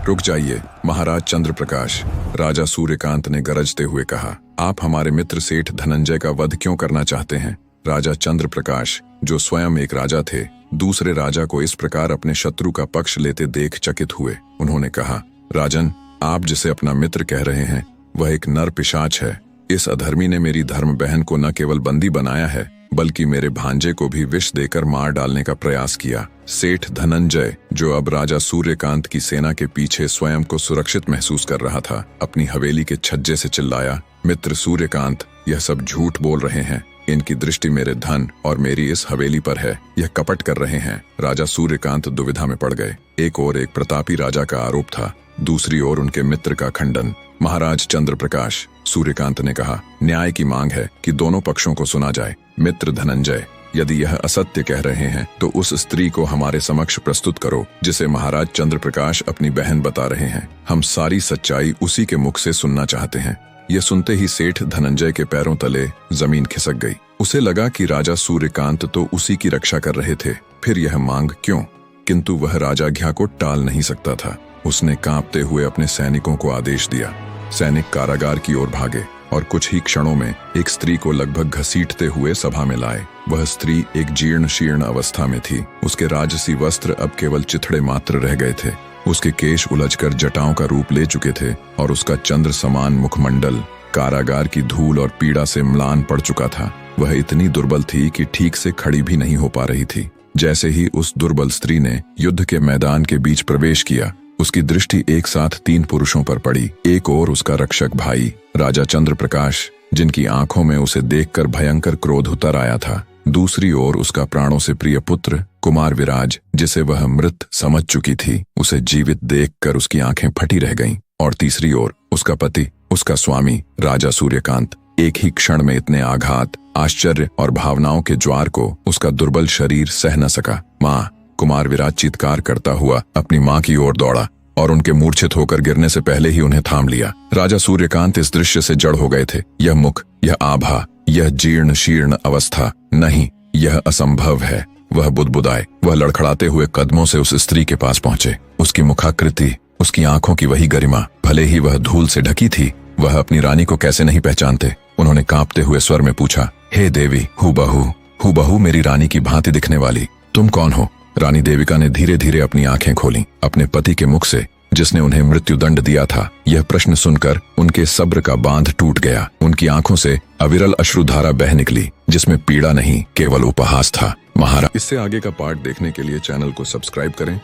रुक जाइए महाराज चंद्रप्रकाश, राजा सूर्यकांत ने गरजते हुए कहा। आप हमारे मित्र सेठ धनंजय का वध क्यों करना चाहते हैं? राजा चंद्रप्रकाश, जो स्वयं एक राजा थे, दूसरे राजा को इस प्रकार अपने शत्रु का पक्ष लेते देख चकित हुए। उन्होंने कहा, राजन, आप जिसे अपना मित्र कह रहे हैं वह एक नर पिशाच है। इस अधर्मी ने मेरी धर्म बहन को न केवल बंदी बनाया है बल्कि मेरे भांजे को भी विष देकर मार डालने का प्रयास किया। सेठ धनंजय, जो अब राजा सूर्यकांत की सेना के पीछे स्वयं को सुरक्षित महसूस कर रहा था, अपनी हवेली के छज्जे से चिल्लाया, मित्र सूर्यकांत, यह सब झूठ बोल रहे हैं। इनकी दृष्टि मेरे धन और मेरी इस हवेली पर है। यह कपट कर रहे हैं। राजा सूर्यकांत दुविधा में पड़ गए। एक ओर एक प्रतापी राजा का आरोप था, दूसरी ओर उनके मित्र का खंडन। महाराज चंद्रप्रकाश, सूर्यकांत ने कहा, न्याय की मांग है कि दोनों पक्षों को सुना जाए। मित्र धनंजय, यदि यह असत्य कह रहे हैं तो उस स्त्री को हमारे समक्ष प्रस्तुत करो जिसे महाराज चंद्रप्रकाश अपनी बहन बता रहे हैं। हम सारी सच्चाई उसी के मुख से सुनना चाहते हैं। यह सुनते ही सेठ धनंजय के पैरों तले जमीन खिसक गई। उसे लगा कि राजा सूर्यकांत तो उसी की रक्षा कर रहे थे, फिर यह मांग क्यों? किंतु वह राजाज्ञा को टाल नहीं सकता था। उसने कांपते हुए अपने सैनिकों को आदेश दिया। सैनिक कारागार की ओर भागे और कुछ ही क्षणों में एक स्त्री को लगभग घसीटते हुए सभा में लाए। वह स्त्री एक जीर्ण शीर्ण अवस्था में थी। उसके राजसी वस्त्र अब केवल चिथड़े मात्र रह गए थे। उसके केश उलझकर जटाओं का रूप ले चुके थे और उसका चंद्र समान मुखमंडल कारागार की धूल और पीड़ा से म्लान पड़ चुका था। वह इतनी दुर्बल थी कि ठीक से खड़ी भी नहीं हो पा रही थी। जैसे ही उस दुर्बल स्त्री ने युद्ध के मैदान के बीच प्रवेश किया, उसकी दृष्टि एक साथ 3 पुरुषों पर पड़ी। एक ओर उसका रक्षक भाई राजा चंद्रप्रकाश, जिनकी आंखों में उसे देखकर भयंकर क्रोध उतर आया था। दूसरी ओर उसका प्राणों से प्रिय पुत्र कुमार विराज, जिसे वह मृत समझ चुकी थी। उसे जीवित देखकर उसकी आंखें फटी रह गईं। और तीसरी ओर उसका पति, उसका स्वामी राजा सूर्यकांत। एक ही क्षण में इतने आघात, आश्चर्य और भावनाओं के ज्वार को उसका दुर्बल शरीर सह न सका। माँ! कुमार विराज चीत्कार करता हुआ अपनी माँ की ओर दौड़ा और उनके मूर्छित होकर गिरने से पहले ही उन्हें थाम लिया। राजा सूर्यकांत इस दृश्य से जड़ हो गए थे। यह मुख, यह आभा, यह जीर्ण शीर्ण अवस्था, नहीं, यह असंभव है। वह बुदबुदाए। वह लड़खड़ाते हुए कदमों से उस स्त्री के पास पहुंचे। उसकी मुखाकृति, उसकी आंखों की वही गरिमा, भले ही वह धूल से ढकी थी, वह अपनी रानी को कैसे नहीं पहचानते। उन्होंने कांपते हुए स्वर में पूछा, हे देवी, हूबहू मेरी रानी की भांति दिखने वाली, तुम कौन हो? रानी देविका ने धीरे धीरे अपनी आंखें खोलीं। अपने पति के मुख से, जिसने उन्हें मृत्युदंड दिया था, यह प्रश्न सुनकर उनके सब्र का बांध टूट गया। उनकी आंखों से अविरल अश्रुधारा बह निकली, जिसमें पीड़ा नहीं, केवल उपहास था। महाराज, इससे आगे का पार्ट देखने के लिए चैनल को सब्सक्राइब करें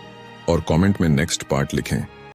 और कमेंट में नेक्स्ट पार्ट लिखें।